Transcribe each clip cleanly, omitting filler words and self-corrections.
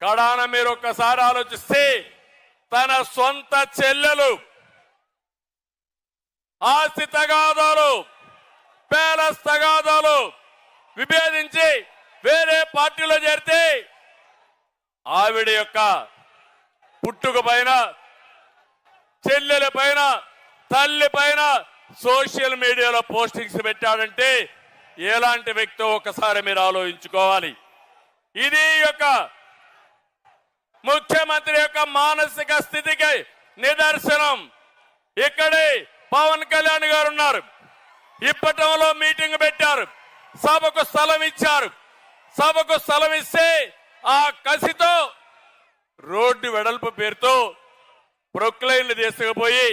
కడాన మీరు ఒక్కసారి ఆలోచిస్తే తన సొంత చెల్లెలు ఆస్తి తగాదాలు ప్యాలెస్ తగాదాలు విభేదించి వేరే పార్టీలో చేరితే ఆవిడ యొక్క పుట్టుక పైన చెల్లెల పైన తల్లి పైన సోషల్ మీడియాలో పోస్టింగ్స్ పెట్టాడంటే ఎలాంటి వ్యక్తో ఒకసారి మీరు ఆలోచించుకోవాలి. ఇది యొక్క ముఖ్యమంత్రి యొక్క మానసిక స్థితికి నిదర్శనం. ఇక్కడే పవన్ కళ్యాణ్ గారు ఉన్నారు. ఇప్పటంలో మీటింగ్ పెట్టారు, సభకు స్థలం ఇచ్చారు. సభకు స్థలం ఇస్తే ఆ కసితో రోడ్డు వెడల్పు పేరుతో ప్రొక్లైన్లు తీసుకుపోయి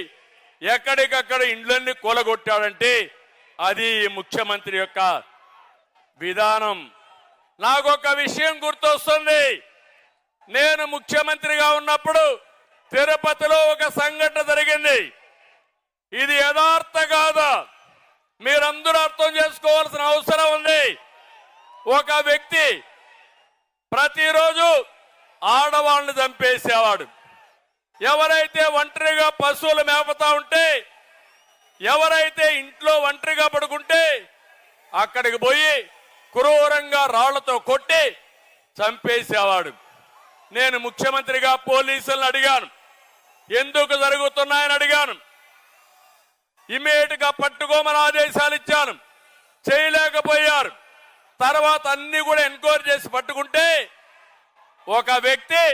ఎక్కడికక్కడ ఇండ్లన్నీ కూలగొట్టాడంటే అది ముఖ్యమంత్రి యొక్క విధానం. నాకొక విషయం గుర్తొస్తుంది. నేను ముఖ్యమంత్రిగా ఉన్నప్పుడు తిరుపతిలో ఒక సంఘటన జరిగింది. ఇది యథార్థ కాదా మీరందరూ అర్థం చేసుకోవాల్సిన అవసరం ఉంది. ఒక వ్యక్తి ప్రతిరోజు ఆడవాళ్ళని చంపేసేవాడు. ఎవరైతే ఒంటరిగా పశువులు మేపుతా ఉంటే, ఎవరైతే ఇంట్లో ఒంటరిగా పడుకుంటే అక్కడికి పోయి క్రూరంగా రాళ్లతో కొట్టి చంపేసేవాడు. నేను ముఖ్యమంత్రిగా పోలీసులను అడిగాను, ఎందుకు జరుగుతున్నాయని అడిగాను. ఇమీడియట్ గా పట్టుకోమని ఆదేశాలు ఇచ్చాను, చేయలేకపోయారు. తర్వాత అన్ని కూడా ఎంక్వైరీ చేసి పట్టుకుంటే ఒక వ్యక్తి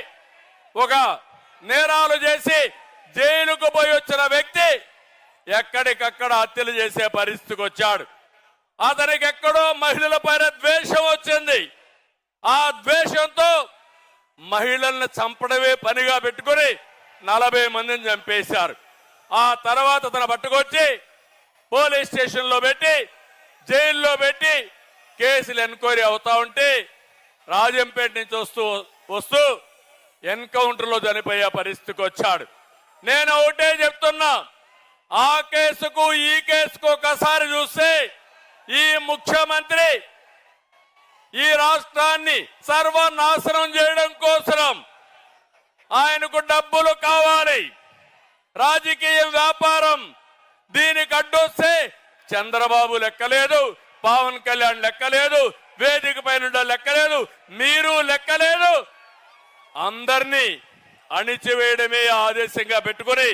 ఒక నేరాలు చేసి జైలుకు పోయి వచ్చిన వ్యక్తి ఎక్కడికక్కడ హత్యలు చేసే పరిస్థితికి వచ్చాడు. అతనికి ఎక్కడో మహిళల పైన ద్వేషం వచ్చింది. ఆ ద్వేషంతో మహిళల్ని చంపడమే పనిగా పెట్టుకుని 40 మందిని చంపేశారు. ఆ తర్వాత అతను పట్టుకొచ్చి పోలీస్ స్టేషన్ లో పెట్టి జైల్లో పెట్టి కేసులు ఎంక్వైరీ అవుతా ఉంటే రాజంపేట నుంచి వస్తూ ఎన్కౌంటర్ లో చనిపోయే పరిస్థితికి వచ్చాడు. నేను ఒకటే చెప్తున్నా, ఆ కేసుకు ఈ కేసుకు ఒకసారి చూస్తే ఈ ముఖ్యమంత్రి ఈ రాష్ట్రాన్ని సర్వనాశనం చేయడం కోసం ఆయనకు డబ్బులు కావాలి, రాజకీయ వ్యాపారం. దీనికి అడ్డొస్తే చంద్రబాబు లెక్కలేదు, పవన్ కళ్యాణ్ లెక్కలేదు, వేదిక పైన లెక్కలేదు, మీరు లెక్కలేదు. అందరినీ అణిచివేయడమే ఆదేశంగా పెట్టుకుని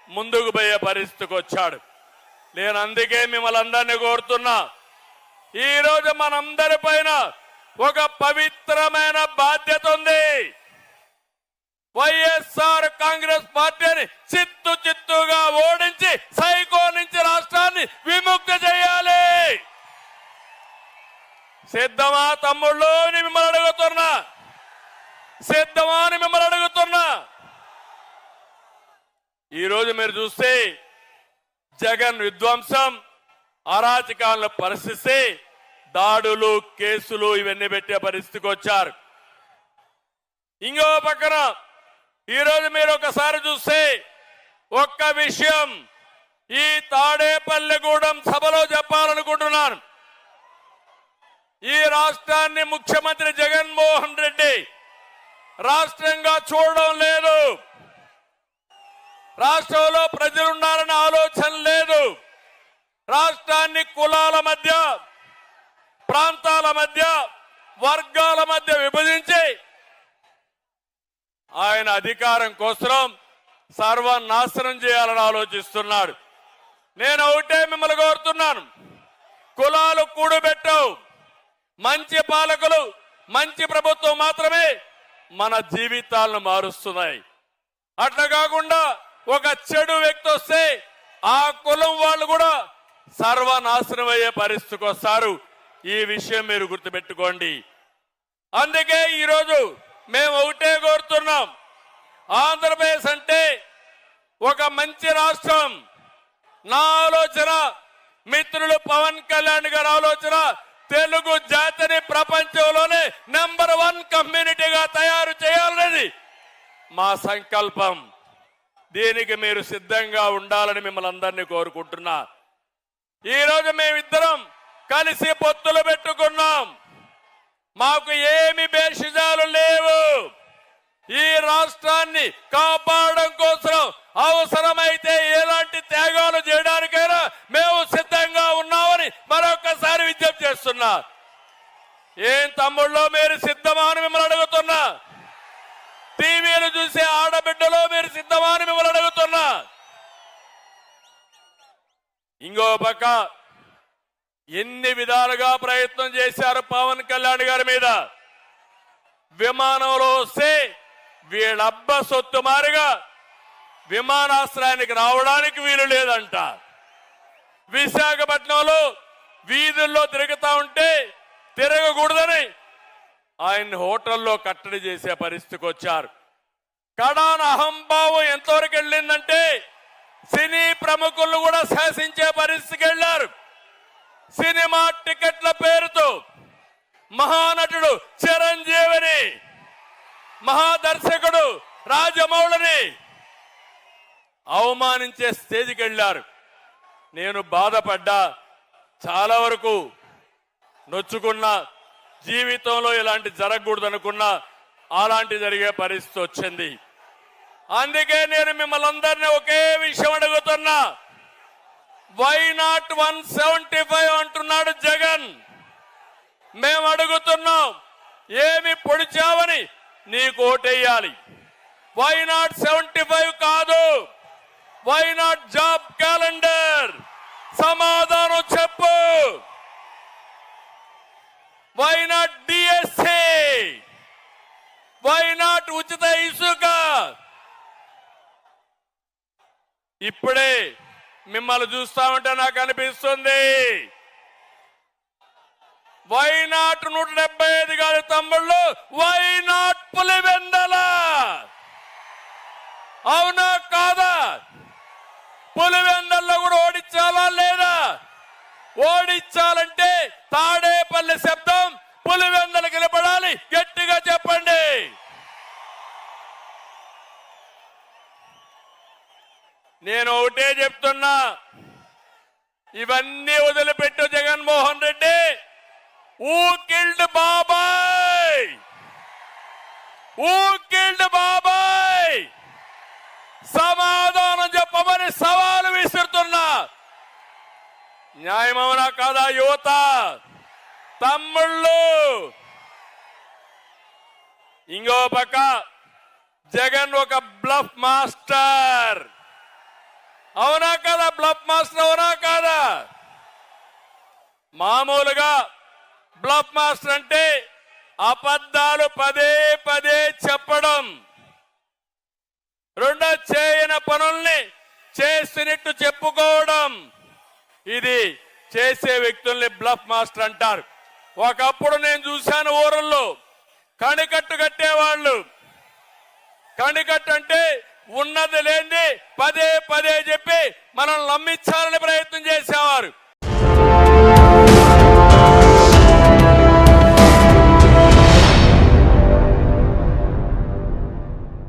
ముందుకు పోయే పరిస్థితికి వచ్చాడు. నేను అందుకే మిమ్మల్ని అందరినీ కోరుతున్నా, ఈ రోజు మనందరి పైన ఒక పవిత్రమైన బాధ్యత ఉంది. వైఎస్ఆర్ కాంగ్రెస్ పార్టీని చిత్తుగా ఓడించి సైకో నుంచి రాష్ట్రాన్ని విముక్తి చేయాలి. సిద్ధమా తమ్ముళ్ళు అని మిమ్మల్ని అడుగుతున్నా, సిద్ధమా అని మిమ్మల్ని అడుగుతున్నా. ఈరోజు మీరు చూస్తే జగన్ విధ్వంసం, అరాచకాలను పరిస్థితి, దాడులు, కేసులు ఇవన్నీ పెట్టే పరిస్థితికి వచ్చారు. ఇంకో పక్కన ఈరోజు మీరు ఒకసారి చూస్తే ఒక్క విషయం ఈ తాడేపల్లిగూడెం సభలో చెప్పాలనుకుంటున్నాను. ఈ రాష్ట్రాన్ని ముఖ్యమంత్రి జగన్మోహన్ రెడ్డి రాష్ట్రంగా చూడడం లేదు, రాష్ట్రంలో ప్రజలున్నారన్న ఆలోచన లేదు. రాష్ట్రాన్ని కులాల మధ్య, ప్రాంతాల మధ్య, వర్గాల మధ్య విభజించి ఆయన అధికారం కోసం సర్వనాశనం చేయాలని ఆలోచిస్తున్నాడు. నేను ఒకటే మిమ్మల్ని కోరుతున్నాను, కులాలు కూడబెట్టవు. మంచి పాలకులు, మంచి ప్రభుత్వం మాత్రమే మన జీవితాలను మారుస్తున్నాయి. అట్లా కాకుండా ఒక చెడు వ్యక్తి వస్తే ఆ కులం వాళ్ళు కూడా సర్వనాశనం అయ్యే పరిస్థితికి వస్తారు. ఈ విషయం మీరు గుర్తుపెట్టుకోండి. అందుకే ఈరోజు మేము ఒకటే కోరుతున్నాం, ఆంధ్రప్రదేశ్ అంటే ఒక మంచి రాష్ట్రం. నా ఆలోచన, మిత్రులు పవన్ కళ్యాణ్ గారి ఆలోచన, తెలుగు జాతిని ప్రపంచంలోనే నెంబర్ 1 కమ్యూనిటీగా తయారు చేయాలనేది మా సంకల్పం. దీనికి మీరు సిద్ధంగా ఉండాలని మిమ్మల్ని అందరినీ కోరుకుంటున్నా. ఈరోజు మేమిద్దరం కలిసి పొత్తులు పెట్టుకున్నాం. మాకు ఏమి భేషజాలు లేవు. ధర్మాన్ని కాపాడడం కోసం అవసరమైతే ఎలాంటి త్యాగాలు చేయడానికైనా మేము సిద్ధంగా ఉన్నామని మరొకసారి విజ్ఞప్తి చేస్తున్నా. ఏం తమ్ముళ్ళో మీరు సిద్ధమా అని మిమ్మల్ని అడుగుతున్నా. టీవీలు చూసే ఆడబిడ్డలో మీరు సిద్ధమా అని మిమ్మల్ని అడుగుతున్నా. ఇంకో పక్క ఎన్ని విధాలుగా ప్రయత్నం చేశారు పవన్ కళ్యాణ్ గారి మీద. విమానంలో వస్తే వీళ్ళబ్బ సొత్తు మారిగా విమానాశ్రయానికి రావడానికి వీలు లేదంట. విశాఖపట్నంలో వీధుల్లో తిరుగుతా ఉంటే తిరగకూడదని ఆయన హోటల్లో కట్టడి చేసే పరిస్థితికి వచ్చారు. కడాన అహంభావం ఎంతవరకు వెళ్ళిందంటే సినీ ప్రముఖులు కూడా శాసించే పరిస్థితికి వెళ్లారు. సినిమా టికెట్ల పేరుతో మహానటుడు చిరంజీవిని, మహాదర్శకుడు రాజమౌళిని అవమానించే స్టేజ్కి వెళ్లారు. నేను బాధపడ్డా, చాలా వరకు నొచ్చుకున్నా. జీవితంలో ఇలాంటి జరగకూడదు అనుకున్నా, అలాంటి జరిగే పరిస్థితి వచ్చింది. అందుకే నేను మిమ్మల్ని అందరినీ ఒకే విషయం అడుగుతున్నా. వై నాట్ 175 అంటున్నాడు జగన్. మేము అడుగుతున్నాం, ఏమి పొడిచావని నీకు ఓటేయాలి. వై నాట్ 75 కాదు, వై నాట్ జాబ్ క్యాలెండర్? సమాధానం చెప్పు. Why not DSC? Why not ఉచిత ఇసుక? ఇప్పుడే మిమ్మల్ని చూస్తా ఉంటే నాకు అనిపిస్తుంది, వై నాట్ 175 కాదు తమ్ముళ్ళు, వై నాట్ పులివెందల? అవునా కాదా? పులివెందల్లో కూడా ఓడించాలా లేదా? ఓడించాలంటే తాడేపల్లి శబ్దం పులివెందలు నిలబడాలి. గట్టిగా చెప్పండి. నేను ఒకటే చెప్తున్నా, ఇవన్నీ వదిలిపెట్టు జగన్మోహన్ రెడ్డి. ఊ కిల్డ్ బాబాయ్? ఊ కిల్డ్ బాబాయ్? సమాధానం చెప్పమని సవాలు విసురుతున్నా. న్యాయమవునా కాదా యువత? తమ్ముళ్ళు, ఇంకో పక్క జగన్ ఒక బ్లఫ్ మాస్టర్. అవునా కదా? బ్లఫ్ మాస్టర్ అవునా కాదా? మామూలుగా బ్లఫ్ మాస్టర్ అంటే అబద్ధాలు పదే పదే చెప్పడం, రెండో చేయని పనుల్ని చేసినట్టు చెప్పుకోవడం. ఇది చేసే వ్యక్తుల్ని బ్లఫ్ మాస్టర్ అంటారు. ఒకప్పుడు నేను చూశాను ఊరల్లో కణికట్టు కట్టేవాళ్ళు. కణికట్టు అంటే ఉన్నది లేని పదే పదే చెప్పి మనం నమ్మించాలని ప్రయత్నం చేశారు.